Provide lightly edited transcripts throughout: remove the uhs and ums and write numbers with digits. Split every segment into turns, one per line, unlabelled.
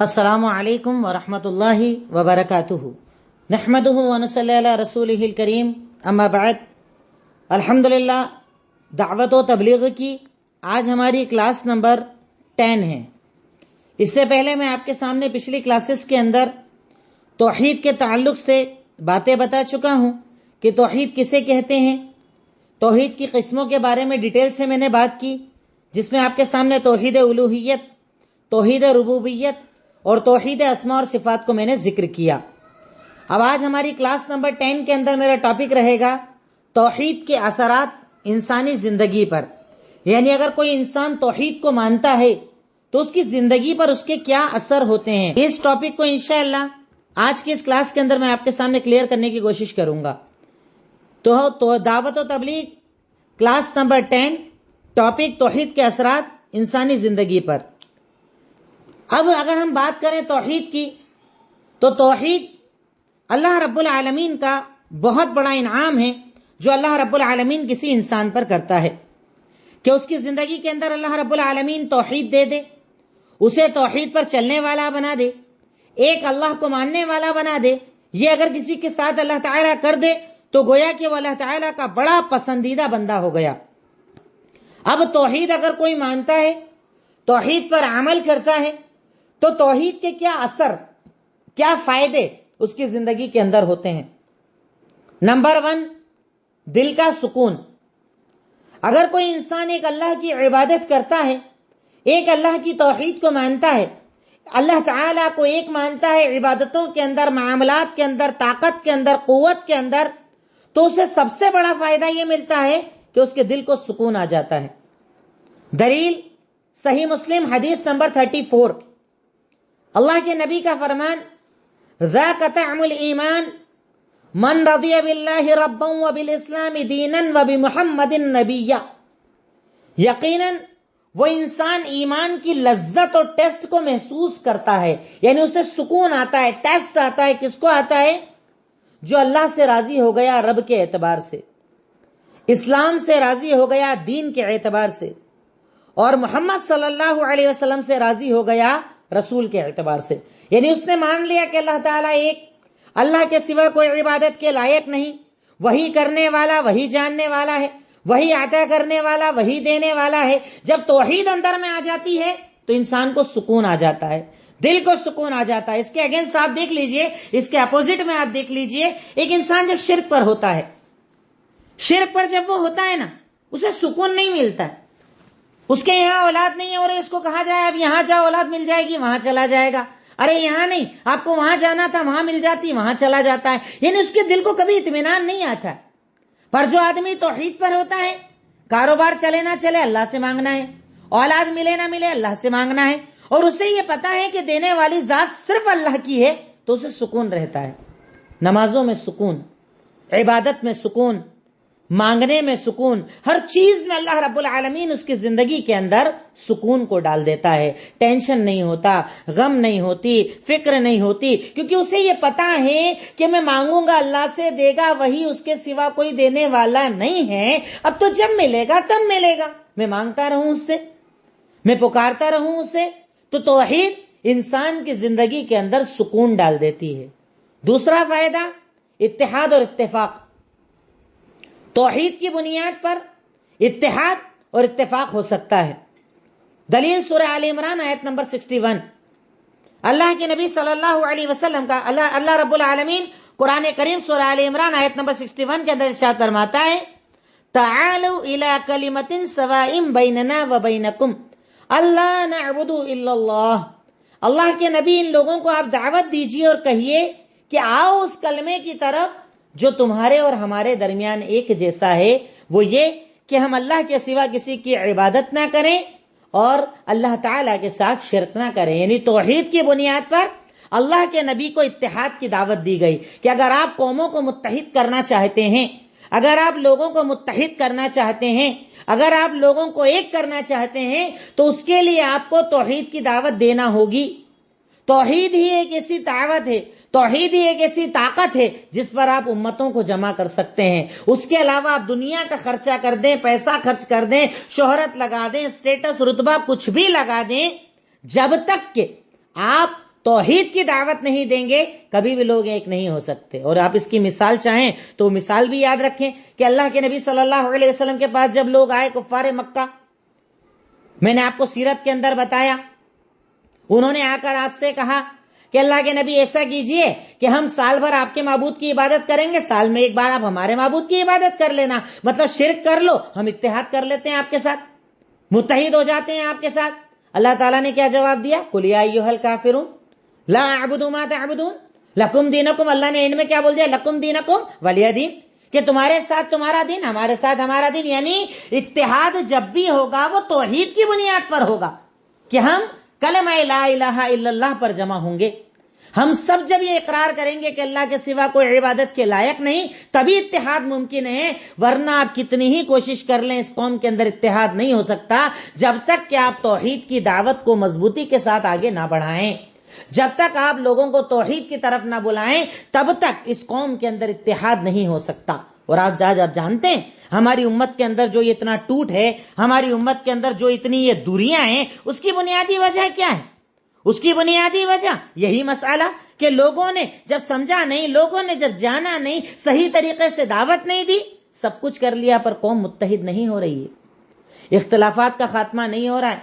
السلام علیکم ورحمۃ اللہ وبرکاتہ نحمدہ ونصلی علی رسولہ الکریم اما بعد الحمدللہ دعوت و تبلیغ کی آج ہماری کلاس نمبر 10 ہے۔ اس سے پہلے میں آپ کے سامنے پچھلی کلاسز کے اندر توحید کے تعلق سے باتیں بتا چکا ہوں کہ توحید کسے کہتے ہیں، توحید کی قسموں کے بارے میں ڈیٹیل سے میں نے بات کی، جس میں آپ کے سامنے توحید الوہیت، توحید ربوبیت اور توحید اسماء اور صفات کو میں نے ذکر کیا۔ اب آج ہماری کلاس نمبر 10 کے اندر میرا ٹاپک رہے گا توحید کے اثرات انسانی زندگی پر، یعنی اگر کوئی انسان توحید کو مانتا ہے تو اس کی زندگی پر اس کے کیا اثر ہوتے ہیں۔ اس ٹاپک کو انشاءاللہ آج کی اس کلاس کے اندر میں آپ کے سامنے کلیئر کرنے کی کوشش کروں گا۔ تو دعوت و تبلیغ کلاس نمبر 10، ٹاپک توحید کے اثرات انسانی زندگی پر۔ اب اگر ہم بات کریں توحید کی، تو توحید اللہ رب العالمین کا بہت بڑا انعام ہے جو اللہ رب العالمین کسی انسان پر کرتا ہے کہ اس کی زندگی کے اندر اللہ رب العالمین توحید دے دے، اسے توحید پر چلنے والا بنا دے، ایک اللہ کو ماننے والا بنا دے۔ یہ اگر کسی کے ساتھ اللہ تعالیٰ کر دے تو گویا کہ وہ اللہ تعالیٰ کا بڑا پسندیدہ بندہ ہو گیا۔ اب توحید اگر کوئی مانتا ہے، توحید پر عمل کرتا ہے، تو توحید کے کیا اثر، کیا فائدے اس کی زندگی کے اندر ہوتے ہیں۔ نمبر 1، دل کا سکون۔ اگر کوئی انسان ایک اللہ کی عبادت کرتا ہے، ایک اللہ کی توحید کو مانتا ہے، اللہ تعالیٰ کو ایک مانتا ہے عبادتوں کے اندر، معاملات کے اندر، طاقت کے اندر، قوت کے اندر، تو اسے سب سے بڑا فائدہ یہ ملتا ہے کہ اس کے دل کو سکون آ جاتا ہے۔ دلیل صحیح مسلم حدیث نمبر 34، اللہ کے نبی کا فرمان، ذاک طعم الایمان من رضی باللہ ربا وبالاسلام دینا وبمحمد نبیا۔ یقیناً وہ انسان ایمان کی لذت اور ٹیسٹ کو محسوس کرتا ہے، یعنی اسے سکون آتا ہے، ٹیسٹ آتا ہے۔ کس کو آتا ہے؟ جو اللہ سے راضی ہو گیا رب کے اعتبار سے، اسلام سے راضی ہو گیا دین کے اعتبار سے، اور محمد صلی اللہ علیہ وسلم سے راضی ہو گیا رسول کے اعتبار سے۔ یعنی اس نے مان لیا کہ اللہ تعالیٰ ایک، اللہ کے سوا کوئی عبادت کے لائق نہیں، وہی کرنے والا، وہی جاننے والا ہے، وہی عطا کرنے والا، وہی دینے والا ہے۔ جب توحید اندر میں آ جاتی ہے تو انسان کو سکون آ جاتا ہے، دل کو سکون آ جاتا ہے۔ اس کے اگینسٹ آپ دیکھ لیجئے، اس کے اپوزٹ میں آپ دیکھ لیجئے، ایک انسان جب شرک پر ہوتا ہے، شرک پر جب وہ ہوتا ہے نا، اسے سکون نہیں ملتا ہے۔ اس کے یہاں اولاد نہیں ہے اور اس کو کہا جائے اب یہاں جاؤ اولاد مل جائے گی، وہاں چلا جائے گا۔ ارے یہاں نہیں، آپ کو وہاں جانا تھا، وہاں مل جاتی، وہاں چلا جاتا ہے۔ یعنی اس کے دل کو کبھی اطمینان نہیں آتا ہے۔ پر جو آدمی توحید پر ہوتا ہے، کاروبار چلے نہ چلے اللہ سے مانگنا ہے، اولاد ملے نہ ملے اللہ سے مانگنا ہے، اور اسے یہ پتا ہے کہ دینے والی ذات صرف اللہ کی ہے، تو اسے سکون رہتا ہے۔ نمازوں میں سکون، عبادت میں سکون، مانگنے میں سکون، ہر چیز میں اللہ رب العالمین اس کی زندگی کے اندر سکون کو ڈال دیتا ہے۔ ٹینشن نہیں ہوتا، غم نہیں ہوتی، فکر نہیں ہوتی، کیونکہ اسے یہ پتا ہے کہ میں مانگوں گا اللہ سے دے گا، وہی اس کے سوا کوئی دینے والا نہیں ہے۔ اب تو جب ملے گا تب ملے گا، میں مانگتا رہوں اس سے، میں پکارتا رہوں اسے۔ تو توحید انسان کی زندگی کے اندر سکون ڈال دیتی ہے۔ دوسرا فائدہ، اتحاد اور اتفاق۔ توحید کی بنیاد پر اتحاد اور اتفاق ہو سکتا ہے۔ دلیل سورہ آل عمران آیت نمبر 61، اللہ کے نبی صلی اللہ علیہ وسلم کا اللہ رب العالمین قرآن کریم سورہ آل عمران آیت نمبر 61 کے اندر ارشاد فرماتا ہے، تعالوا الی کلمۃ سواء بیننا وبینکم الا نعبد الا اللہ۔ اللہ کے نبی ان لوگوں کو آپ دعوت دیجیے اور کہیے کہ آؤ اس کلمے کی طرف جو تمہارے اور ہمارے درمیان ایک جیسا ہے، وہ یہ کہ ہم اللہ کے سوا کسی کی عبادت نہ کریں اور اللہ تعالیٰ کے ساتھ شرک نہ کریں۔ یعنی توحید کی بنیاد پر اللہ کے نبی کو اتحاد کی دعوت دی گئی کہ اگر آپ قوموں کو متحد کرنا چاہتے ہیں، اگر آپ لوگوں کو متحد کرنا چاہتے ہیں، اگر آپ لوگوں کو ایک کرنا چاہتے ہیں، تو اس کے لیے آپ کو توحید کی دعوت دینا ہوگی۔ توحید ہی ایک ایسی دعوت ہے، توحید ہی ایک ایسی طاقت ہے جس پر آپ امتوں کو جمع کر سکتے ہیں۔ اس کے علاوہ آپ دنیا کا خرچہ کر دیں، پیسہ خرچ کر دیں، شہرت لگا دیں، اسٹیٹس رتبہ کچھ بھی لگا دیں، جب تک کہ آپ توحید کی دعوت نہیں دیں گے کبھی بھی لوگ ایک نہیں ہو سکتے. اور آپ اس کی مثال چاہیں تو مثال بھی یاد رکھیں کہ اللہ کے نبی صلی اللہ علیہ وسلم کے پاس جب لوگ آئے کفار مکہ، میں نے آپ کو سیرت کے اندر بتایا، انہوں نے آ کر آپ سے کہا کہ اللہ کے نبی ایسا کیجئے کہ ہم سال بھر آپ کے معبود کی عبادت کریں گے، سال میں ایک بار آپ ہمارے معبود کی عبادت کر لینا، مطلب شرک کر لو، ہم اتحاد کر لیتے ہیں آپ کے ساتھ، متحد ہو جاتے ہیں آپ کے ساتھ. اللہ تعالیٰ نے کیا جواب دیا؟ قل یا ایھا الکافرون لا اعبد ما تعبدون لکم دینکم. اللہ نے اینڈ میں کیا بول دیا؟ لکم دینکم ولی دین، کہ تمہارے ساتھ تمہارا دین، ہمارے ساتھ ہمارا دین. یعنی اتحاد جب بھی ہوگا وہ توحید کی بنیاد پر ہوگا کہ ہم کلمہ لا الہ الا اللہ پر جمع ہوں گے. ہم سب جب یہ اقرار کریں گے کہ اللہ کے سوا کوئی عبادت کے لائق نہیں، تبھی اتحاد ممکن ہے. ورنہ آپ کتنی ہی کوشش کر لیں، اس قوم کے اندر اتحاد نہیں ہو سکتا جب تک کہ آپ توحید کی دعوت کو مضبوطی کے ساتھ آگے نہ بڑھائیں. جب تک آپ لوگوں کو توحید کی طرف نہ بلائیں تب تک اس قوم کے اندر اتحاد نہیں ہو سکتا. اور آپ جانتے ہیں ہماری امت کے اندر جو اتنا ٹوٹ ہے، ہماری امت کے اندر جو اتنی یہ دوریاں ہیں، اس کی بنیادی وجہ کیا ہے؟ اس کی بنیادی وجہ یہی مسئلہ کہ لوگوں نے جب سمجھا نہیں، لوگوں نے جب جانا نہیں، صحیح طریقے سے دعوت نہیں دی، سب کچھ کر لیا پر قوم متحد نہیں ہو رہی ہے. اختلافات کا خاتمہ نہیں ہو رہا ہے،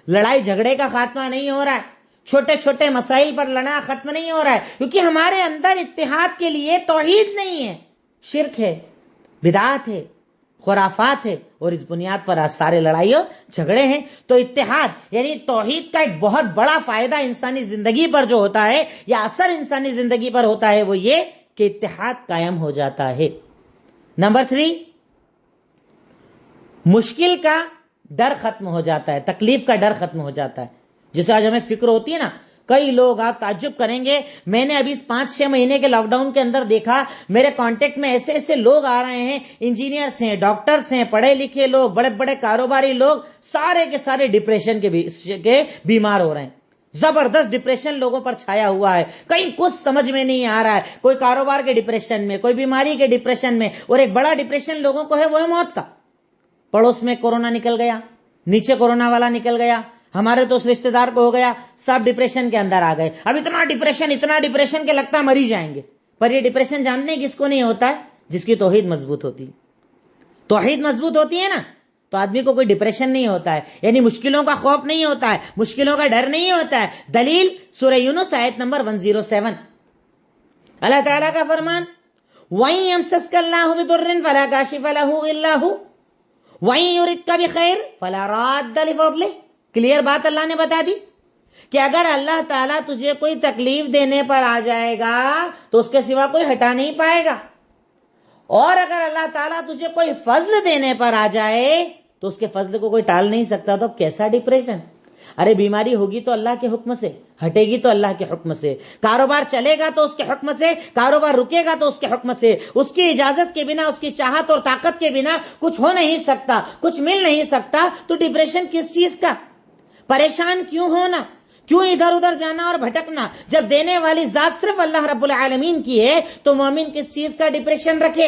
لڑائی جھگڑے کا خاتمہ نہیں ہو رہا ہے، چھوٹے چھوٹے مسائل پر لڑنا ختم نہیں ہو رہا ہے، کیونکہ ہمارے اندر اتحاد کے لیے توحید نہیں ہے، شرک ہے، بدعات ہے، خرافات ہے، اور اس بنیاد پر آج سارے لڑائی اور جھگڑے ہیں. تو اتحاد یعنی توحید کا ایک بہت بڑا فائدہ انسانی زندگی پر جو ہوتا ہے یا اثر انسانی زندگی پر ہوتا ہے وہ یہ کہ اتحاد قائم ہو جاتا ہے. نمبر 3، مشکل کا ڈر ختم ہو جاتا ہے، تکلیف کا ڈر ختم ہو جاتا ہے. جسے آج ہمیں فکر ہوتی ہے نا، کئی لوگ، آپ تعجب کریں گے، میں نے ابھی 5-6 مہینے کے لاک ڈاؤن کے اندر دیکھا میرے کانٹیکٹ میں ایسے ایسے لوگ آ رہے ہیں، انجینئرز ہیں، ڈاکٹرز ہیں، پڑھے لکھے لوگ، بڑے بڑے کاروباری لوگ، سارے کے سارے ڈپریشن کے بیمار ہو رہے ہیں. زبردست ڈپریشن لوگوں پر چھایا ہوا ہے، کہیں کچھ سمجھ میں نہیں آ رہا ہے. کوئی کاروبار کے ڈپریشن میں، کوئی بیماری کے ڈپریشن میں، اور ایک بڑا ڈپریشن لوگوں کو ہے وہ ہے موت کا. پڑوس میں کورونا نکل گیا، نیچے کورونا والا نکل گیا، ہمارے تو اس رشتہ دار کو ہو گیا، سب ڈپریشن کے اندر آ گئے. اب اتنا ڈپریشن کہ لگتا مر ہی جائیں گے. پر یہ ڈپریشن جاننے کس کو نہیں ہوتا ہے؟ جس کی توحید مضبوط ہوتی ہے. توحید مضبوط ہوتی ہے نا تو آدمی کو کوئی ڈپریشن نہیں ہوتا ہے، یعنی مشکلوں کا خوف نہیں ہوتا ہے، مشکلوں کا ڈر نہیں ہوتا ہے. دلیل سورہ یونس آیت نمبر 107، اللہ تعالیٰ کا فرمان، وَإِن يَمْسَسْكَ اللَّهُ بِضُرٍّ فَلَا كَاشِفَ لَهُ إِلَّا هُوَ وَإِن يُرِدْكَ بِخَيْرٍ فَلَا رَادَّ لِفَضْلِهِ. کلیئر بات اللہ نے بتا دی کہ اگر اللہ تعالیٰ تجھے کوئی تکلیف دینے پر آ جائے گا تو اس کے سوا کوئی ہٹا نہیں پائے گا، اور اگر اللہ تعالیٰ تجھے کوئی فضل دینے پر آ جائے تو اس کے فضل کو کوئی ٹال نہیں سکتا. تو اب کیسا ڈپریشن؟ ارے بیماری ہوگی تو اللہ کے حکم سے، ہٹے گی تو اللہ کے حکم سے، کاروبار چلے گا تو اس کے حکم سے، کاروبار رکے گا تو اس کے حکم سے. اس کی اجازت کے بنا، اس کی چاہت اور طاقت کے بنا کچھ ہو نہیں سکتا، کچھ مل نہیں سکتا. تو ڈپریشن کس چیز کا؟ پریشان کیوں ہونا، کیوں ادھر ادھر جانا اور بھٹکنا؟ جب دینے والی ذات صرف اللہ رب العالمین کی ہے تو مومن کس چیز کا ڈپریشن رکھے؟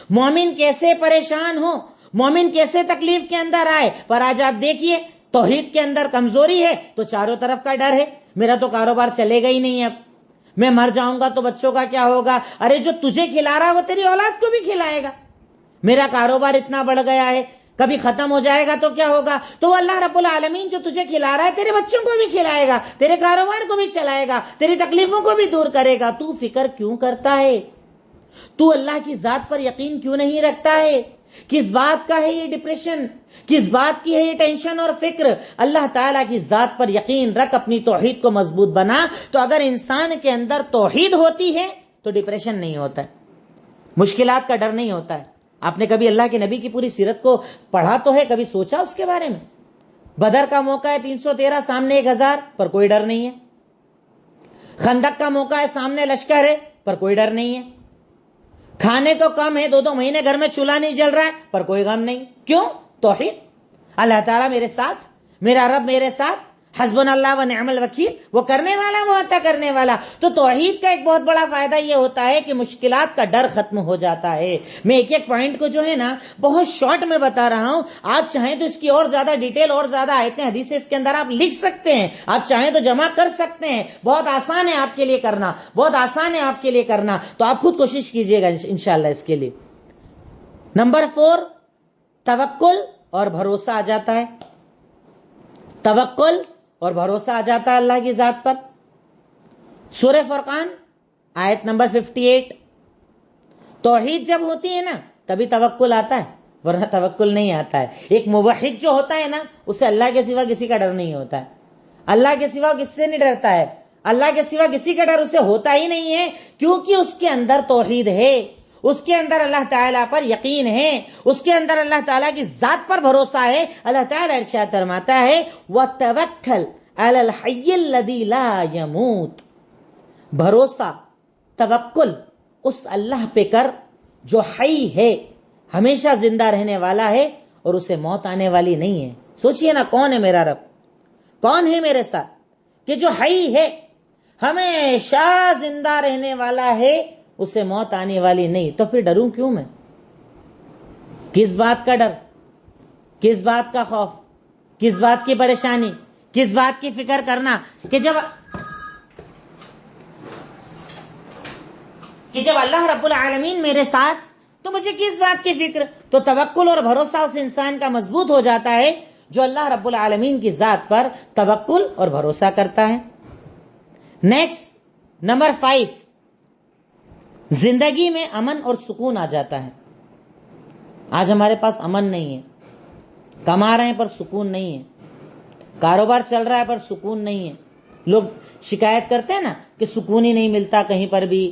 مومن کیسے پریشان ہو، مومن کیسے تکلیف کے اندر آئے؟ پر آج آپ دیکھیے توحید کے اندر کمزوری ہے تو چاروں طرف کا ڈر ہے. میرا تو کاروبار چلے گا ہی نہیں، اب میں مر جاؤں گا تو بچوں کا کیا ہوگا؟ ارے جو تجھے کھلا رہا ہے وہ تیری اولاد کو بھی کھلائے گا. میرا کاروبار اتنا بڑھ گیا ہے، کبھی ختم ہو جائے گا تو کیا ہوگا؟ تو اللہ رب العالمین جو تجھے کھلا رہا ہے تیرے بچوں کو بھی کھلائے گا، تیرے کاروبار کو بھی چلائے گا، تیری تکلیفوں کو بھی دور کرے گا. تو فکر کیوں کرتا ہے؟ تو اللہ کی ذات پر یقین کیوں نہیں رکھتا ہے؟ کس بات کا ہے یہ ڈپریشن؟ کس بات کی ہے یہ ٹینشن اور فکر؟ اللہ تعالیٰ کی ذات پر یقین رکھ، اپنی توحید کو مضبوط بنا. تو اگر انسان کے اندر توحید ہوتی ہے تو ڈپریشن نہیں ہوتا ہے، مشکلات کا ڈر نہیں ہوتا ہے. آپ نے کبھی اللہ کے نبی کی پوری سیرت کو پڑھا تو ہے؟ کبھی سوچا اس کے بارے میں؟ بدر کا موقع ہے، 313 سامنے 1000، پر کوئی ڈر نہیں ہے. خندق کا موقع ہے، سامنے لشکر ہے، پر کوئی ڈر نہیں ہے. کھانے تو کم ہے، 2 مہینے گھر میں چولہا نہیں جل رہا ہے، پر کوئی غم نہیں. کیوں؟ توحید. اللہ تعالیٰ میرے ساتھ، میرا رب میرے ساتھ، حسبنا اللہ و نعم الوکیل، وہ کرنے والا وہ عطا کرنے والا۔ تو توحید کا ایک بہت بڑا فائدہ یہ ہوتا ہے کہ مشکلات کا ڈر ختم ہو جاتا ہے۔ میں ایک ایک پوائنٹ کو جو ہے نا بہت شارٹ میں بتا رہا ہوں، آپ چاہیں تو اس کی اور زیادہ ڈیٹیل اور زیادہ آیتیں حدیثیں اس کے اندر آپ لکھ سکتے ہیں، آپ چاہیں تو جمع کر سکتے ہیں، بہت آسان ہے آپ کے لیے کرنا، بہت آسان ہے آپ کے لیے کرنا، تو آپ خود کوشش کیجئے گا انشاءاللہ اس کے لیے۔ نمبر 4، توکل اور بھروسہ آ جاتا ہے، توکل اور بھروسہ آ جاتا ہے اللہ کی ذات پر۔ سورہ فرقان آیت نمبر 58، توحید جب ہوتی ہے نا تبھی توکل آتا ہے، ورنہ توکل نہیں آتا ہے۔ ایک موحد جو ہوتا ہے نا اسے اللہ کے سوا کسی کا ڈر نہیں ہوتا ہے، اللہ کے سوا کس سے نہیں ڈرتا ہے، اللہ کے سوا کسی کا ڈر اسے ہوتا ہی نہیں ہے، کیونکہ اس کے اندر توحید ہے، اس کے اندر اللہ تعالیٰ پر یقین ہے، اس کے اندر اللہ تعالیٰ کی ذات پر بھروسہ ہے۔ اللہ تعالیٰ ارشاد فرماتا ہے وَتَوَكَّلْ عَلَى الْحَيِّ الَّذِي لَا يَمُوتُ، بھروسہ توکل اس اللہ پہ کر جو حی ہے، ہمیشہ زندہ رہنے والا ہے اور اسے موت آنے والی نہیں ہے۔ سوچئے نا کون ہے میرا رب، کون ہے میرے ساتھ کہ جو حی ہے، ہمیشہ زندہ رہنے والا ہے، اسے موت آنے والی نہیں، تو پھر ڈروں کیوں میں؟ کس بات کا ڈر، کس بات کا خوف، کس بات کی پریشانی، کس بات کی فکر کرنا کہ جب اللہ رب العالمین میرے ساتھ تو مجھے کس بات کی فکر۔ تو توکل اور بھروسہ اس انسان کا مضبوط ہو جاتا ہے جو اللہ رب العالمین کی ذات پر توکل اور بھروسہ کرتا ہے۔ نیکسٹ نمبر 5، زندگی میں امن اور سکون آ جاتا ہے۔ آج ہمارے پاس امن نہیں ہے، کما رہے ہیں پر سکون نہیں ہے، کاروبار چل رہا ہے پر سکون نہیں ہے۔ لوگ شکایت کرتے ہیں نا کہ سکون ہی نہیں ملتا، کہیں پر بھی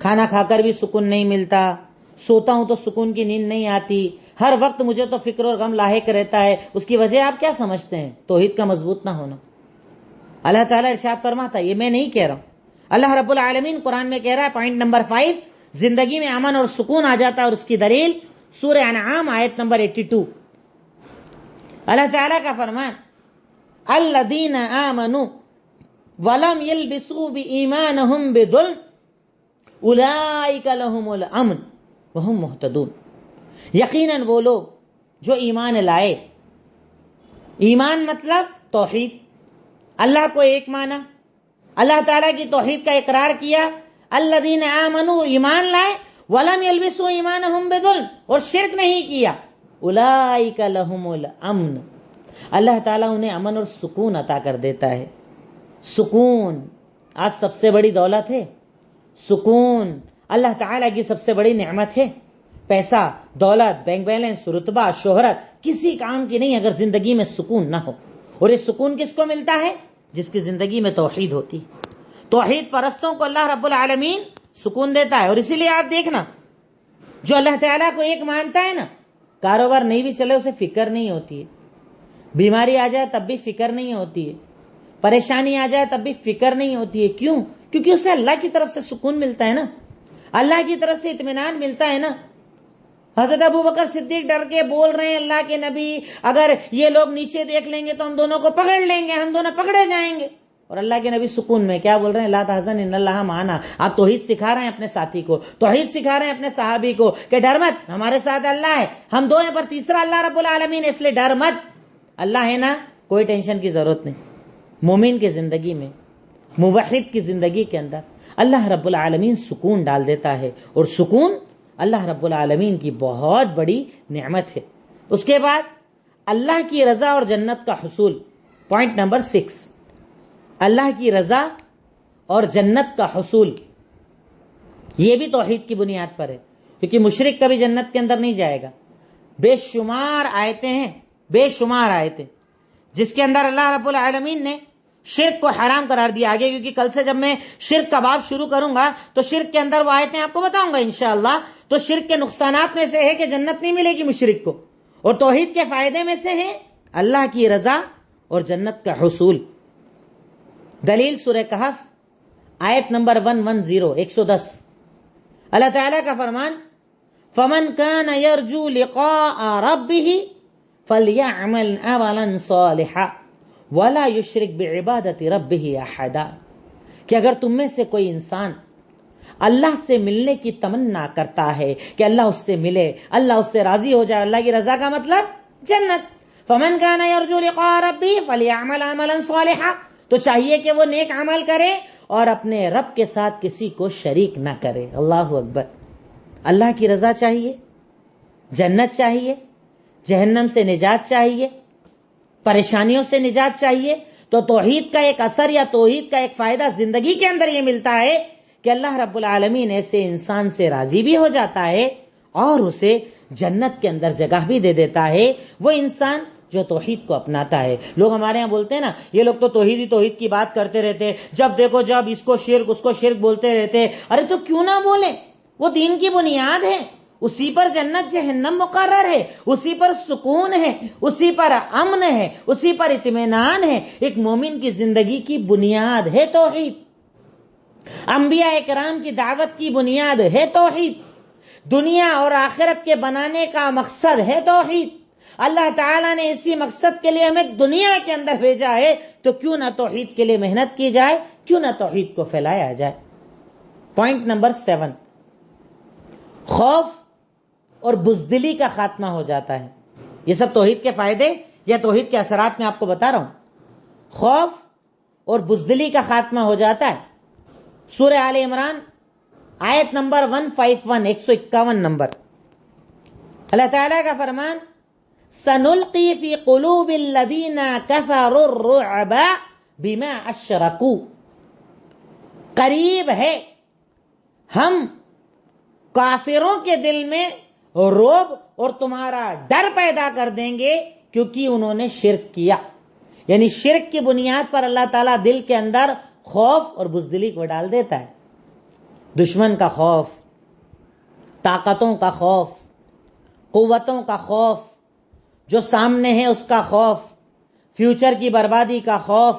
کھانا کھا کر بھی سکون نہیں ملتا، سوتا ہوں تو سکون کی نیند نہیں آتی، ہر وقت مجھے تو فکر اور غم لاحق رہتا ہے۔ اس کی وجہ آپ کیا سمجھتے ہیں؟ توحید کا مضبوط نہ ہونا۔ اللہ تعالیٰ ارشاد فرماتا ہے، یہ میں نہیں کہہ رہا ہوں، اللہ رب العالمین قرآن میں کہہ رہا ہے، پوائنٹ نمبر 5، زندگی میں امن اور سکون آ جاتا ہے، اور اس کی دلیل سورہ انعام آیت نمبر 82، اللہ تعالیٰ کا فرمان الذین آمنوا ولم یلبسوا بایمانہم بظلم اولئک لہم الامن وہم مہتدون، یقیناً وہ لوگ جو ایمان لائے، ایمان مطلب توحید، اللہ کو ایک مانا، اللہ تعالیٰ کی توحید کا اقرار کیا، الذین آمنوا ایمان لائے، ولم یلبسوا ایمانہم بظلم اور شرک نہیں کیا، اولئک لہم الامن، اللہ تعالیٰ انہیں امن اور سکون عطا کر دیتا ہے۔ سکون آج سب سے بڑی دولت ہے، سکون اللہ تعالیٰ کی سب سے بڑی نعمت ہے۔ پیسہ، دولت، بینک بیلنس، رتبہ، شہرت کسی کام کی نہیں اگر زندگی میں سکون نہ ہو۔ اور یہ سکون کس کو ملتا ہے؟ جس کی زندگی میں توحید ہوتی، توحید پرستوں کو اللہ رب العالمین سکون دیتا ہے۔ اور اسی لیے آپ دیکھنا جو اللہ تعالیٰ کو ایک مانتا ہے نا، کاروبار نہیں بھی چلے اسے فکر نہیں ہوتی ہے، بیماری آ جائے تب بھی فکر نہیں ہوتی ہے، پریشانی آ جائے تب بھی فکر نہیں ہوتی ہے۔ کیوں؟ کیونکہ اسے اللہ کی طرف سے سکون ملتا ہے نا، اللہ کی طرف سے اطمینان ملتا ہے نا۔ حضرت ابوبکر صدیق ڈر کے بول رہے ہیں، اللہ کے نبی اگر یہ لوگ نیچے دیکھ لیں گے تو ہم دونوں کو پکڑ لیں گے، ہم دونوں پکڑے جائیں گے۔ اور اللہ کے نبی سکون میں کیا بول رہے ہیں؟ لا تحزن ان اللہ معنا۔ آپ توحید سکھا رہے ہیں اپنے ساتھی کو، توحید سکھا رہے ہیں اپنے صحابی کو کہ ڈر مت، ہمارے ساتھ اللہ ہے، ہم دو ہیں پر تیسرا اللہ رب العالمین، اس لیے ڈر مت، اللہ ہے نا، کوئی ٹینشن کی ضرورت نہیں۔ مومن کی زندگی میں، موحد کی زندگی کے اندر اللہ رب العالمین سکون ڈال دیتا ہے، اور سکون اللہ رب العالمین کی بہت بڑی نعمت ہے۔ اس کے بعد اللہ کی رضا اور جنت کا حصول، پوائنٹ نمبر 6، اللہ کی رضا اور جنت کا حصول، یہ بھی توحید کی بنیاد پر ہے، کیونکہ مشرک کبھی جنت کے اندر نہیں جائے گا۔ بے شمار آیتیں ہیں، بے شمار آیتیں جس کے اندر اللہ رب العالمین نے شرک کو حرام قرار دیا۔ آگے کیونکہ کل سے جب میں شرک کا باب شروع کروں گا تو شرک کے اندر وہ آیتیں آپ کو بتاؤں گا انشاءاللہ۔ تو شرک کے نقصانات میں سے ہے کہ جنت نہیں ملے گی مشرک کو، اور توحید کے فائدے میں سے ہے اللہ کی رضا اور جنت کا حصول۔ دلیل سورہ کہف آیت نمبر 110، اللہ تعالیٰ کا فرمان فَمَنْ كَانَ يَرْجُو لِقَاءَ رَبِّهِ فَلْيَعْمَلْ عَمَلًا صَالِحًا وَلَا يُشْرِكْ بِعِبَادَةِ رَبِّهِ أَحَدًا، کہ اگر تم میں سے کوئی انسان اللہ سے ملنے کی تمنا کرتا ہے کہ اللہ اس سے ملے، اللہ اس سے راضی ہو جائے، اللہ کی رضا کا مطلب جنت، فَمَنْ كَانَ يَرْجُو لِقَاءَ رَبِّهِ فَلْيَعْمَلْ عَمَلًا صَالِحًا، تو چاہیے کہ وہ نیک عمل کرے اور اپنے رب کے ساتھ کسی کو شریک نہ کرے۔ اللہ اکبر۔ اللہ کی رضا چاہیے، جنت چاہیے، جہنم سے نجات چاہیے، پریشانیوں سے نجات چاہیے، تو توحید کا ایک اثر یا توحید کا ایک فائدہ زندگی کے اندر یہ ملتا ہے کہ اللہ رب العالمین ایسے انسان سے راضی بھی ہو جاتا ہے اور اسے جنت کے اندر جگہ بھی دے دیتا ہے، وہ انسان جو توحید کو اپناتا ہے۔ لوگ ہمارے ہاں بولتے ہیں نا، یہ لوگ تو توحید کی بات کرتے رہتے، جب دیکھو جب اس کو شرک بولتے رہتے۔ ارے تو کیوں نہ بولیں، وہ دین کی بنیاد ہے، اسی پر جنت جہنم مقرر ہے، اسی پر سکون ہے، اسی پر امن ہے، اسی پر اطمینان ہے۔ ایک مومن کی زندگی کی بنیاد ہے توحید، انبیاء کرام کی دعوت کی بنیاد ہے توحید، دنیا اور آخرت کے بنانے کا مقصد ہے توحید۔ اللہ تعالیٰ نے اسی مقصد کے لیے ہمیں دنیا کے اندر بھیجا ہے، تو کیوں نہ توحید کے لیے محنت کی جائے، کیوں نہ توحید کو پھیلایا جائے۔ پوائنٹ نمبر 7، خوف اور بزدلی کا خاتمہ ہو جاتا ہے۔ یہ سب توحید کے فائدے یا توحید کے اثرات میں آپ کو بتا رہا ہوں۔ خوف اور بزدلی کا خاتمہ ہو جاتا ہے۔ سورہ آل عمران آیت نمبر 151، 151 نمبر، اللہ تعالیٰ کا فرمان، سَنُلْقِي فِي قُلُوبِ الَّذِينَ كَفَرُوا الرُّعْبَ بِمَا أَشْرَكُوا، قریب ہے ہم کافروں کے دل میں رعب اور تمہارا ڈر پیدا کر دیں گے کیونکہ انہوں نے شرک کیا۔ یعنی شرک کی بنیاد پر اللہ تعالیٰ دل کے اندر خوف اور بزدلی کو ڈال دیتا ہے۔ دشمن کا خوف، طاقتوں کا خوف، قوتوں کا خوف، جو سامنے ہے اس کا خوف، فیوچر کی بربادی کا خوف،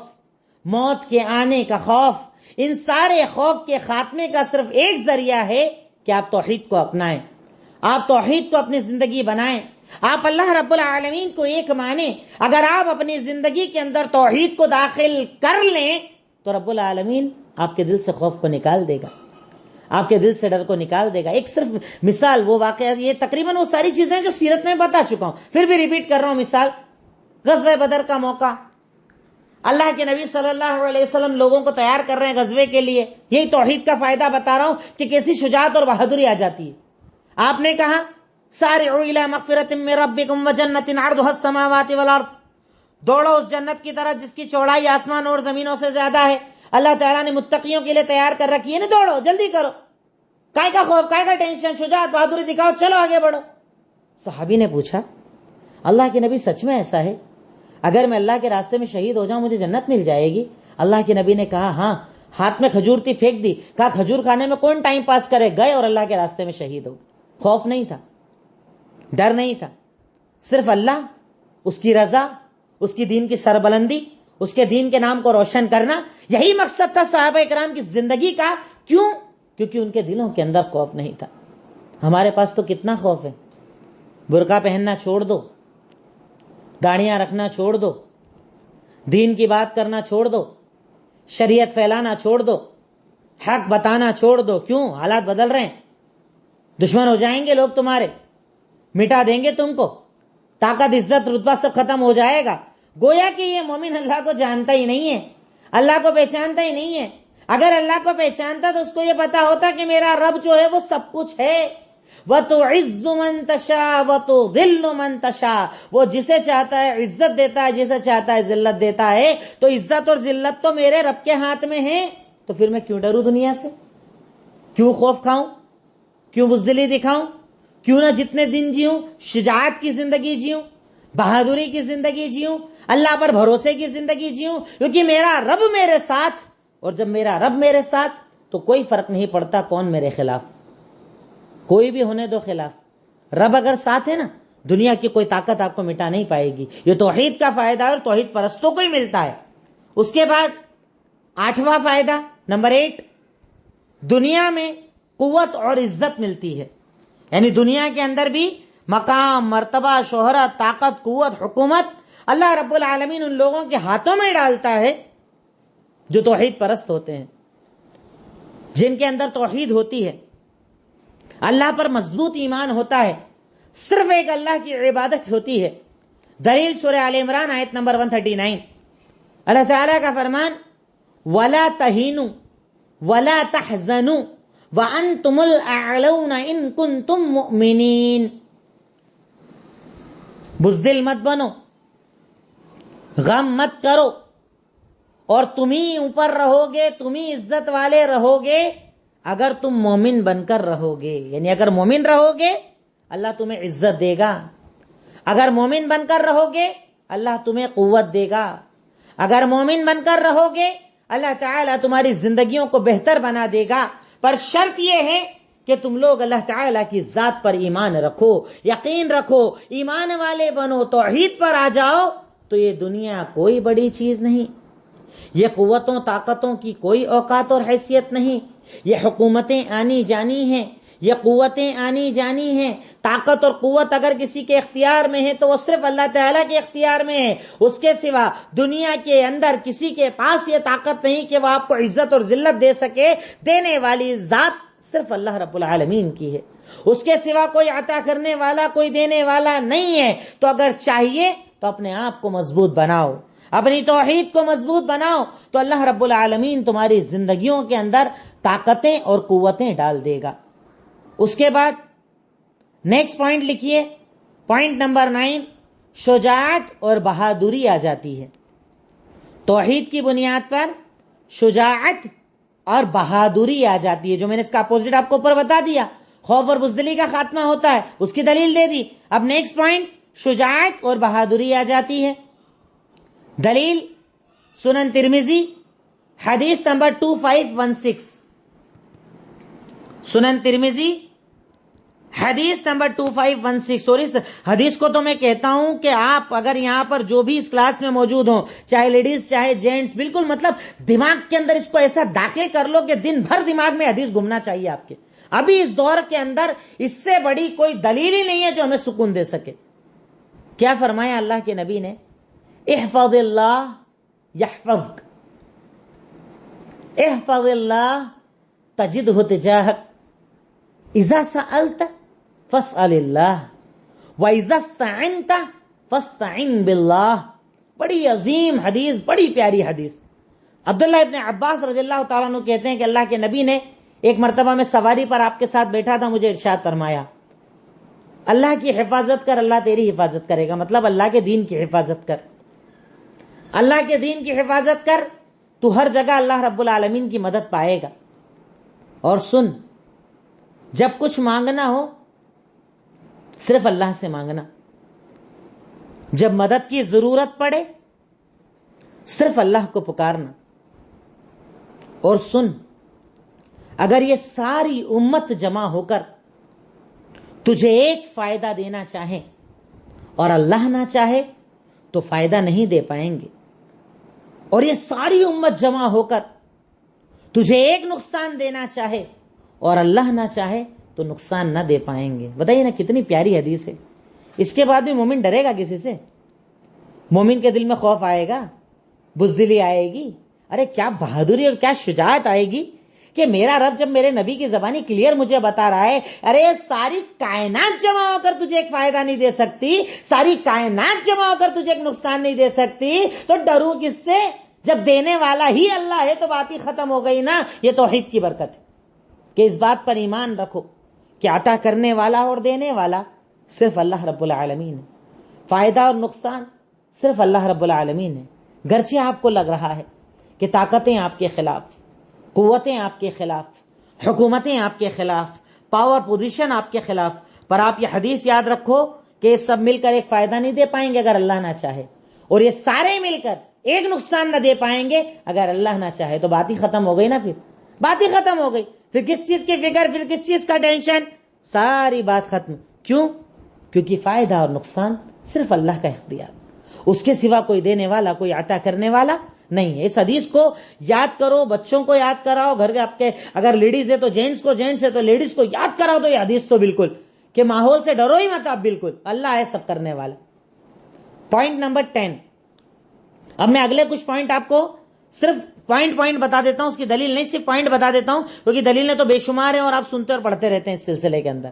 موت کے آنے کا خوف، ان سارے خوف کے خاتمے کا صرف ایک ذریعہ ہے کہ آپ توحید کو اپنائیں، آپ توحید کو اپنی زندگی بنائیں، آپ اللہ رب العالمین کو ایک مانیں۔ اگر آپ اپنی زندگی کے اندر توحید کو داخل کر لیں تو رب العالمین آپ کے دل سے خوف کو نکال دے گا، آپ کے دل سے ڈر کو نکال دے گا۔ ایک صرف مثال، وہ واقعہ، یہ تقریباً وہ ساری چیزیں جو سیرت میں بتا چکا ہوں، پھر بھی ریپیٹ کر رہا ہوں۔ مثال، غزوہ بدر کا موقع، اللہ کے نبی صلی اللہ علیہ وسلم لوگوں کو تیار کر رہے ہیں غزوے کے لیے، یہی توحید کا فائدہ بتا رہا ہوں کہ کیسی شجاعت اور بہادری آ جاتی ہے۔ آپ نے کہا، سارعوا الی مغفرۃ من ربکم وجنۃ عرضها السماوات والارض، دوڑو اس جنت کی طرف جس کی چوڑائی آسمان اور زمینوں سے زیادہ ہے۔ اللہ تعالیٰ نے متقیوں کے لیے تیار کر رکھی ہے نا، دوڑو، جلدی کرو، کائے کا خوف، کائے کا ٹینشن، شجاعت بہادری دکھاؤ، چلو آگے بڑھو۔ صحابی نے پوچھا، اللہ کے نبی سچ میں ایسا ہے؟ اگر میں اللہ کے راستے میں شہید ہو جاؤں مجھے جنت مل جائے گی؟ اللہ کے نبی نے کہا ہاں۔ ہاتھ میں کھجور تھی، پھینک دی، کہا کھجور کھانے میں کون ٹائم پاس کرے، گئے اور اللہ کے راستے میں شہید ہو۔ خوف نہیں تھا، ڈر نہیں تھا، صرف اللہ، اس کی رضا، اس کی دین کی سربلندی، اس کے دین کے نام کو روشن کرنا، یہی مقصد تھا صحابہ کرام کی زندگی کا۔ کیوں؟ کیونکہ ان کے دلوں کے اندر خوف نہیں تھا۔ ہمارے پاس تو کتنا خوف ہے، برقع پہننا چھوڑ دو، گاڑیاں رکھنا چھوڑ دو، دین کی بات کرنا چھوڑ دو، شریعت پھیلانا چھوڑ دو، حق بتانا چھوڑ دو۔ کیوں؟ حالات بدل رہے ہیں، دشمن ہو جائیں گے لوگ، تمہارے مٹا دیں گے تم کو، طاقت عزت رتبہ سب ختم ہو جائے گا۔ گویا کہ یہ مومن اللہ کو جانتا ہی نہیں ہے، اللہ کو پہچانتا ہی نہیں ہے۔ اگر اللہ کو پہچانتا تو اس کو یہ پتا ہوتا کہ میرا رب جو ہے وہ سب کچھ ہے۔ وَتُعِزُّ مَن تَشَاءُ وَتُذِلُّ مَن تَشَاءُ، وہ جسے چاہتا ہے عزت دیتا ہے، جسے چاہتا ہے ذلت دیتا ہے۔ تو عزت اور ذلت تو میرے رب کے ہاتھ میں ہے، تو پھر میں کیوں ڈروں دنیا سے، کیوں خوف کھاؤں، کیوں بزدلی دکھاؤں، کیوں نہ جتنے دن جیوں شجاعت کی زندگی جیوں، بہادری کی زندگی جیوں، اللہ پر بھروسے کی زندگی جیوں، کیونکہ میرا رب میرے ساتھ، اور جب میرا رب میرے ساتھ تو کوئی فرق نہیں پڑتا کون میرے خلاف، کوئی بھی ہونے دو خلاف، رب اگر ساتھ ہے نا، دنیا کی کوئی طاقت آپ کو مٹا نہیں پائے گی۔ یہ توحید کا فائدہ اور توحید پرستوں کو ہی ملتا ہے۔ اس کے بعد 8واں فائدہ، نمبر 8، دنیا میں قوت اور عزت ملتی ہے۔ یعنی دنیا کے اندر بھی مقام، مرتبہ، شہرت، طاقت، قوت، حکومت اللہ رب العالمین ان لوگوں کے ہاتھوں میں ڈالتا ہے جو توحید پرست ہوتے ہیں، جن کے اندر توحید ہوتی ہے، اللہ پر مضبوط ایمان ہوتا ہے، صرف ایک اللہ کی عبادت ہوتی ہے۔ دلیل سورہ آل عمران آیت نمبر 139، اللہ تعالیٰ کا فرمان وَلَا تَهِنُوا وَلَا تَحْزَنُوا وَأَنْتُمُ الْأَعْلَوْنَ إِن كُنتُم مُؤْمِنِينَ، بزدل مت بنو، غم مت کرو، اور تم ہی اوپر رہو گے، تم ہی عزت والے رہو گے اگر تم مومن بن کر رہو گے۔ یعنی اگر مومن رہو گے اللہ تمہیں عزت دے گا، اگر مومن بن کر رہو گے اللہ تمہیں قوت دے گا، اگر مومن بن کر رہو گے اللہ تعالیٰ تمہاری زندگیوں کو بہتر بنا دے گا۔ پر شرط یہ ہے کہ تم لوگ اللہ تعالیٰ کی ذات پر ایمان رکھو، یقین رکھو، ایمان والے بنو، توحید پر آ جاؤ، تو یہ دنیا کوئی بڑی چیز نہیں، یہ قوتوں طاقتوں کی کوئی اوقات اور حیثیت نہیں، یہ حکومتیں آنی جانی ہیں، یہ قوتیں آنی جانی ہیں۔ طاقت اور قوت اگر کسی کے اختیار میں ہے تو وہ صرف اللہ تعالیٰ کے اختیار میں ہے، اس کے سوا دنیا کے اندر کسی کے پاس یہ طاقت نہیں کہ وہ آپ کو عزت اور ذلت دے سکے۔ دینے والی ذات صرف اللہ رب العالمین کی ہے، اس کے سوا کوئی عطا کرنے والا، کوئی دینے والا نہیں ہے۔ تو اگر چاہیے تو اپنے آپ کو مضبوط بناؤ، اپنی توحید کو مضبوط بناؤ، تو اللہ رب العالمین تمہاری زندگیوں کے اندر طاقتیں اور قوتیں ڈال دے گا۔ اس کے بعد نیکسٹ پوائنٹ لکھیے، پوائنٹ نمبر 9، شجاعت اور بہادری آ جاتی ہے۔ توحید کی بنیاد پر شجاعت اور بہادری آ جاتی ہے، جو میں نے اس کا اپوزٹ آپ کو اوپر بتا دیا، خوف اور بزدلی کا خاتمہ ہوتا ہے، اس کی دلیل دے دی۔ اب نیکسٹ پوائنٹ، شجاعت اور بہادری آ جاتی ہے۔ دلیل سنن ترمذی حدیث نمبر 2516، سنن ترمذی حدیث نمبر 2516۔ اور اس حدیث کو تو میں کہتا ہوں کہ آپ اگر یہاں پر جو بھی اس کلاس میں موجود ہوں، چاہے لیڈیز چاہے جینٹس، بالکل مطلب دماغ کے اندر اس کو ایسا داخل کر لو کہ دن بھر دماغ میں حدیث گھومنا چاہیے آپ کے۔ ابھی اس دور کے اندر اس سے بڑی کوئی دلیل ہی نہیں ہے جو ہمیں سکون دے سکے۔ کیا فرمایا اللہ کے نبی نے؟ احفظ اللہ یحفظک، احفظ اللہ تجدہ تجاہک، اذا سألت فاسأل اللہ واذا استعنت فاستعن باللہ۔ بڑی عظیم حدیث، بڑی پیاری حدیث۔ عبداللہ ابن عباس رضی اللہ تعالیٰ عنہ کہتے ہیں کہ اللہ کے نبی نے ایک مرتبہ میں سواری پر آپ کے ساتھ بیٹھا تھا، مجھے ارشاد فرمایا اللہ کی حفاظت کر، اللہ تیری حفاظت کرے گا، مطلب اللہ کے دین کی حفاظت کر، اللہ کے دین کی حفاظت کر، تو ہر جگہ اللہ رب العالمین کی مدد پائے گا۔ اور سن، جب کچھ مانگنا ہو صرف اللہ سے مانگنا، جب مدد کی ضرورت پڑے صرف اللہ کو پکارنا۔ اور سن، اگر یہ ساری امت جمع ہو کر تجھے ایک فائدہ دینا چاہے اور اللہ نہ چاہے تو فائدہ نہیں دے پائیں گے، اور یہ ساری امت جمع ہو کر تجھے ایک نقصان دینا چاہے اور اللہ نہ چاہے تو نقصان نہ دے پائیں گے۔ بتائیے نا کتنی پیاری حدیث ہے۔ اس کے بعد بھی مومن ڈرے گا کسی سے؟ مومن کے دل میں خوف آئے گا، بزدلی آئے گی، ارے کیا بہادری اور کیا شجاعت آئے گی کہ میرا رب جب میرے نبی کی زبانی کلیئر مجھے بتا رہا ہے ارے ساری کائنات جمع ہو کر تجھے ایک فائدہ نہیں دے سکتی، ساری کائنات جمع ہو کر تجھے ایک نقصان نہیں دے سکتی، تو ڈروں کس سے؟ جب دینے والا ہی اللہ ہے تو بات ہی ختم ہو گئی نا۔ یہ توحید کی برکت ہے کہ اس بات پر ایمان رکھو کہ عطا کرنے والا اور دینے والا صرف اللہ رب العالمین ہے، فائدہ اور نقصان صرف اللہ رب العالمین ہے۔ گرچہ آپ کو لگ رہا ہے کہ طاقتیں آپ کے خلاف، قوتیں آپ کے خلاف، حکومتیں آپ کے خلاف، پاور پوزیشن آپ کے خلاف، پر آپ یہ حدیث یاد رکھو کہ یہ سب مل کر ایک فائدہ نہیں دے پائیں گے اگر اللہ نہ چاہے، اور یہ سارے مل کر ایک نقصان نہ دے پائیں گے اگر اللہ نہ چاہے۔ تو بات ہی ختم ہو گئی نا، پھر بات ہی ختم ہو گئی، پھر کس چیز کی فکر، پھر کس چیز کا ٹینشن، ساری بات ختم۔ کیوں؟ کیونکہ فائدہ اور نقصان صرف اللہ کا اختیار، اس کے سوا کوئی دینے والا، کوئی عطا کرنے والا نہیں ہے۔ اس حدیث کو یاد کرو، بچوں کو یاد کراؤ، گھر کے آپ کے اگر لیڈیز ہے تو جینٹس کو، جینٹس ہے تو لیڈیز کو یاد کراؤ۔ تو یہ حدیث تو بالکل کہ ماحول سے ڈرو ہی مت آپ، بالکل اللہ ہے سب کرنے والا۔ Point number 10. اب میں اگلے کچھ پوائنٹ آپ کو صرف پوائنٹ بتا دیتا ہوں، اس کی دلیل نہیں، صرف پوائنٹ بتا دیتا ہوں، کیونکہ دلیلیں تو بے شمار ہیں اور آپ سنتے اور پڑھتے رہتے ہیں اس سلسلے کے اندر.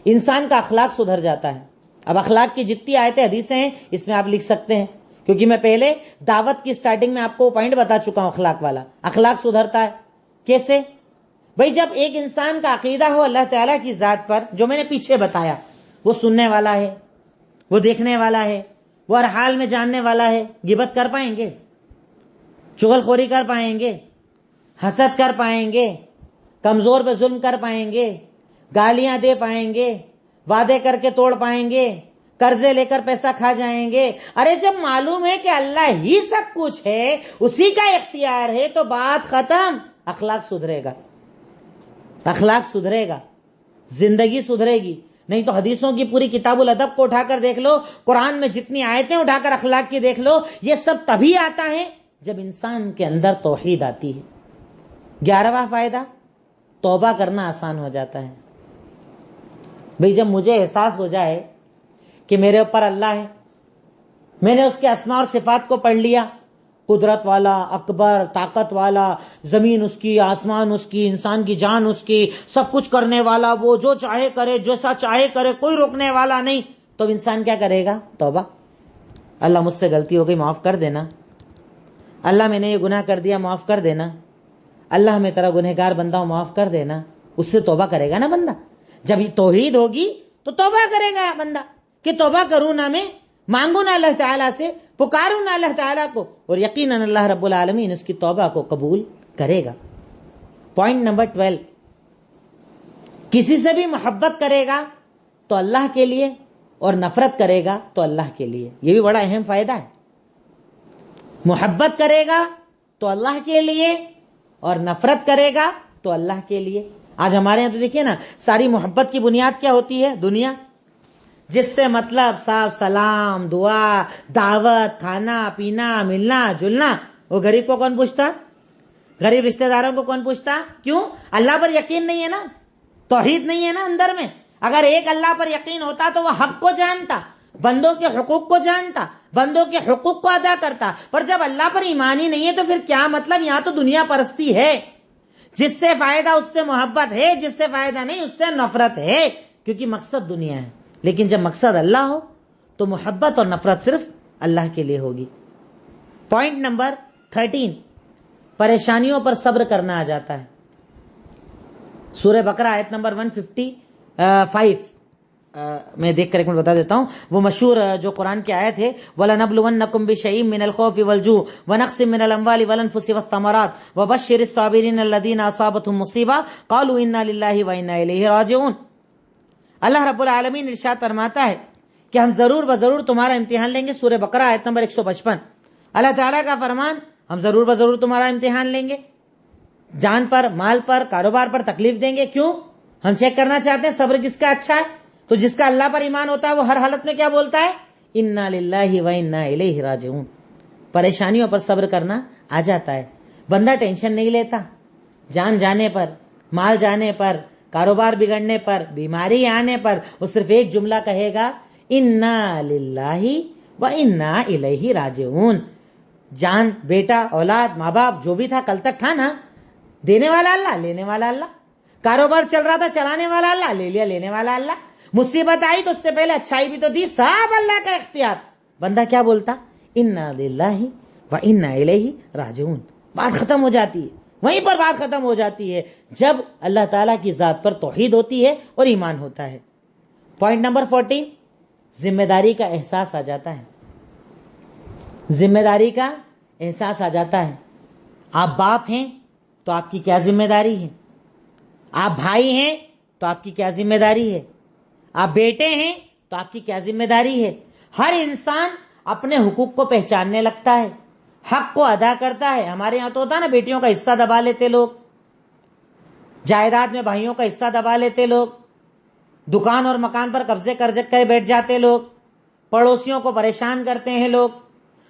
انسان کا اخلاق سدھر جاتا ہے. اب اخلاق کی جتنی آیتیں حدیثیں ہیں اس میں آپ لکھ سکتے ہیں، کیونکہ میں پہلے دعوت کی سٹارٹنگ میں آپ کو پوائنٹ بتا چکا ہوں اخلاق والا. اخلاق سدھرتا ہے کیسے؟ بھئی جب ایک انسان کا عقیدہ ہو اللہ تعالیٰ کی ذات پر، جو میں نے پیچھے بتایا، وہ سننے والا ہے، وہ دیکھنے والا ہے، وہ ہر حال میں جاننے والا ہے. غیبت کر پائیں گے؟ چغل خوری کر پائیں گے؟ حسد کر پائیں گے؟ کمزور پہ ظلم کر پائیں گے؟ گالیاں دے پائیں گے؟ وعدے کر کے توڑ پائیں گے؟ قرضے لے کر پیسہ کھا جائیں گے؟ ارے جب معلوم ہے کہ اللہ ہی سب کچھ ہے، اسی کا اختیار ہے، تو بات ختم. اخلاق سدھرے گا، اخلاق سدھرے گا، زندگی سدھرے گی. نہیں تو حدیثوں کی پوری کتاب الادب کو اٹھا کر دیکھ لو، قرآن میں جتنی آیتیں اٹھا کر اخلاق کی دیکھ لو، یہ سب تبھی آتا ہے جب انسان کے اندر توحید آتی ہے. 11واں فائدہ، توبہ کرنا آسان ہو جاتا ہے. بھئی جب مجھے احساس ہو جائے کہ میرے اوپر اللہ ہے، میں نے اس کے اسماء اور صفات کو پڑھ لیا، قدرت والا، اکبر، طاقت والا، زمین اس کی، آسمان اس کی، انسان کی جان اس کی، سب کچھ کرنے والا، وہ جو چاہے کرے، جیسا چاہے کرے، کوئی روکنے والا نہیں. تو انسان کیا کرے گا؟ توبہ. اللہ مجھ سے غلطی ہو گئی، معاف کر دینا. اللہ میں نے یہ گناہ کر دیا، معاف کر دینا. اللہ میں تیرا گنہگار بندہ ہوں، معاف کر دینا. اس سے توبہ کرے گا نا بندہ. جب یہ توحید ہوگی تو توبہ کرے گا بندہ کہ توبہ کروں نہ، میں مانگوں نہ اللہ تعالیٰ سے، پکاروں نہ اللہ تعالیٰ کو، اور یقیناً اللہ رب العالمین اس کی توبہ کو قبول کرے گا. پوائنٹ نمبر 12، کسی سے بھی محبت کرے گا تو اللہ کے لیے، اور نفرت کرے گا تو اللہ کے لیے. یہ بھی بڑا اہم فائدہ ہے. محبت کرے گا تو اللہ کے لیے، اور نفرت کرے گا تو اللہ کے لیے. آج ہمارے یہاں تو دیکھیے نا، ساری محبت کی بنیاد کیا ہوتی ہے؟ دنیا. جس سے مطلب صاف سلام، دعا، دعوت، کھانا پینا، ملنا جلنا. وہ غریب کو کون پوچھتا؟ غریب رشتہ داروں کو کون پوچھتا؟ کیوں؟ اللہ پر یقین نہیں ہے نا، توحید نہیں ہے نا اندر میں. اگر ایک اللہ پر یقین ہوتا تو وہ حق کو جانتا، بندوں کے حقوق کو جانتا، بندوں کے حقوق کو ادا کرتا. پر جب اللہ پر ایمان ہی نہیں ہے تو پھر کیا مطلب؟ یہاں تو دنیا پرستی ہے. جس سے فائدہ اس سے محبت ہے، جس سے فائدہ نہیں اس سے نفرت ہے، کیونکہ مقصد دنیا ہے. لیکن جب مقصد اللہ ہو تو محبت اور نفرت صرف اللہ کے لیے ہوگی. پوائنٹ نمبر 13، پریشانیوں پر صبر کرنا آ جاتا ہے. سورہ بقرہ آیت نمبر 155، میں دیکھ کر ایک منٹ بتا دیتا ہوں. وہ مشہور جو قرآن کی آیت ہے، وَلَنَبْلُوَنَّكُمْ بِشَيْءٍ مِّنَ الْخَوْفِ وَالْجُوعِ وَنَقْصٍ مِّنَ الْأَمْوَالِ وَالْأَنفُسِ وَالثَّمَرَاتِ وَبَشِّرِ الصَّابِرِينَ الَّذِينَ أَصَابَتْهُمْ مُصِيبَةٌ قَالُوا إِنَّا لِلَّهِ وَإِنَّا إِلَيْهِ رَاجِعُونَ. اللہ رب العالمین ارشاد فرماتا ہے کہ ہم ضرور بضرور تمہارا امتحان لیں گے. سورہ بقرہ آیت نمبر 155. اللہ تعالیٰ کا فرمان، ہم ضرور بضرور تمہارا امتحان لیں گے، جان پر، مال پر، کاروبار پر تکلیف دیں گے. کیوں؟ ہم چیک کرنا چاہتے ہیں صبر کس کا اچھا ہے. تو جس کا اللہ پر ایمان ہوتا ہے وہ ہر حالت میں کیا بولتا ہے؟ انا للہ و انا الیہ راجعون. پریشانیوں پر صبر کرنا آ جاتا ہے. بندہ ٹینشن نہیں لیتا. جان جانے پر، مال جانے پر، کاروبار بگڑنے پر، بیماری آنے پر وہ صرف ایک جملہ کہے گا، انا للہ و انا الیہ راجعون. جان، بیٹا، اولاد، ماں باپ جو بھی تھا کل تک تھا نا، دینے والا اللہ، لینے والا اللہ. کاروبار چل رہا تھا، چلانے والا اللہ، لے لیا، لینے والا اللہ. مصیبت آئی تو اس سے پہلے اچھائی بھی تو دی، سب اللہ کا اختیار. بندہ کیا بولتا؟ انا للہ و انا الیہ راجعون. بات ختم ہو جاتی ہے، وہیں پر بات ختم ہو جاتی ہے جب اللہ تعالیٰ کی ذات پر توحید ہوتی ہے اور ایمان ہوتا ہے. پوائنٹ نمبر 14، ذمہ داری کا احساس آ جاتا ہے. ذمہ داری کا احساس آ جاتا ہے. آپ باپ ہیں تو آپ کی کیا ذمہ داری ہے؟ آپ بھائی ہیں تو آپ کی کیا ذمہ داری ہے؟ آپ بیٹے ہیں تو آپ کی کیا ذمہ داری ہے؟ ہر انسان اپنے حقوق کو پہچاننے لگتا ہے، حق کو ادا کرتا ہے. ہمارے یہاں تو ہوتا ہے نا، بیٹیوں کا حصہ دبا لیتے لوگ، جائیداد میں بھائیوں کا حصہ دبا لیتے لوگ، دکان اور مکان پر قبضے کر بیٹھ جاتے لوگ، پڑوسیوں کو پریشان کرتے ہیں لوگ،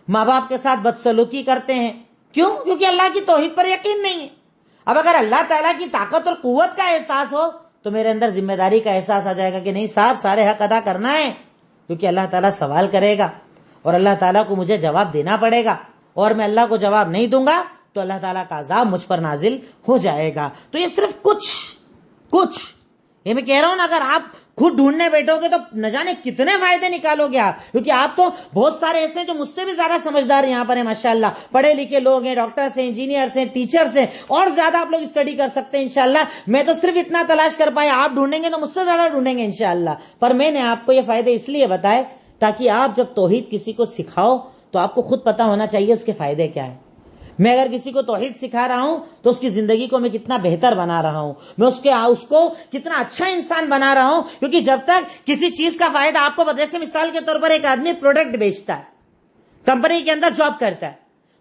ماں باپ کے ساتھ بدسلوکی کرتے ہیں. کیوں؟ کیونکہ اللہ کی توحید پر یقین نہیں ہے. اب اگر اللہ تعالیٰ کی طاقت اور قوت کا احساس ہو تو میرے اندر ذمہ داری کا احساس آ جائے گا کہ نہیں صاحب، سارے حق ادا کرنا ہے، کیونکہ اللہ تعالیٰ سوال کرے گا. اور اللہ تعالیٰ کو مجھے جواب دینا پڑے گا، اور میں اللہ کو جواب نہیں دوں گا تو اللہ تعالیٰ کا عذاب مجھ پر نازل ہو جائے گا۔ تو یہ صرف کچھ یہ میں کہہ رہا ہوں نا، اگر آپ خود ڈھونڈنے بیٹھو گے تو نہ جانے کتنے فائدے نکالو گے آپ، کیونکہ آپ تو بہت سارے ایسے ہیں جو مجھ سے بھی زیادہ سمجھدار یہاں پر ہیں ماشاءاللہ، پڑھے لکھے لوگ ہیں، ڈاکٹرز ہیں، انجینئرز ہیں، ٹیچرز ہیں، اور زیادہ آپ لوگ اسٹڈی کر سکتے ہیں انشاءاللہ۔ میں تو صرف اتنا تلاش کر پایا، آپ ڈھونڈیں گے تو مجھ سے زیادہ ڈھونڈیں گے انشاءاللہ۔ پر میں نے آپ کو یہ فائدے اس لیے بتائے تاکہ آپ جب توحید کسی کو سکھاؤ تو آپ کو خود پتا ہونا چاہیے اس کے فائدے کیا ہیں۔ میں اگر کسی کو توحید سکھا رہا ہوں تو اس کی زندگی کو میں کتنا بہتر بنا رہا ہوں، میں اس کو کتنا اچھا انسان بنا رہا ہوں، کیونکہ جب تک کسی چیز کا فائدہ آپ کو جیسے مثال کے طور پر ایک آدمی پروڈکٹ بیچتا ہے، کمپنی کے اندر جاب کرتا ہے،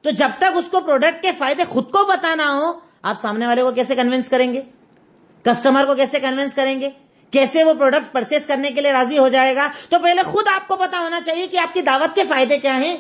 تو جب تک اس کو پروڈکٹ کے فائدے خود کو بتانا ہو، آپ سامنے والے کو کیسے کنونس کریں گے؟ کسٹمر کو کیسے کنونس کریں گے؟ کیسے وہ پروڈکٹ پرچیز کرنے کے لیے راضی ہو جائے گا؟ تو پہلے خود آپ کو پتا ہونا چاہیے کہ آپ کی دعوت کے فائدے کیا ہیں،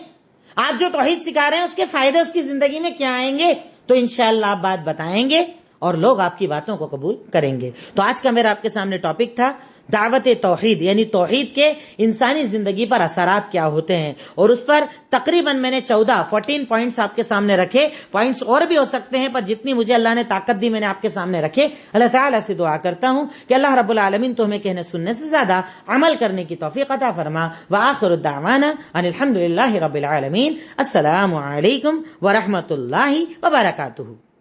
آپ جو توحید سکھا رہے ہیں اس کے فائدے اس کی زندگی میں کیا آئیں گے، تو انشاءاللہ آپ بات بتائیں گے اور لوگ آپ کی باتوں کو قبول کریں گے۔ تو آج کا میرا آپ کے سامنے ٹاپک تھا دعوت توحید، یعنی توحید کے انسانی زندگی پر اثرات کیا ہوتے ہیں، اور اس پر تقریباً میں نے 14 پوائنٹس آپ کے سامنے رکھے، پوائنٹس اور بھی ہو سکتے ہیں پر جتنی مجھے اللہ نے طاقت دی میں نے آپ کے سامنے رکھے۔ اللہ تعالیٰ سے دعا کرتا ہوں کہ اللہ رب العالمین تو ہمیں کہنے سننے سے زیادہ عمل کرنے کی توفیق عطا فرما۔ وآخر دعوانا ان الحمد للہ رب العالمین۔ السلام علیکم ورحمۃ اللہ وبرکاتہ۔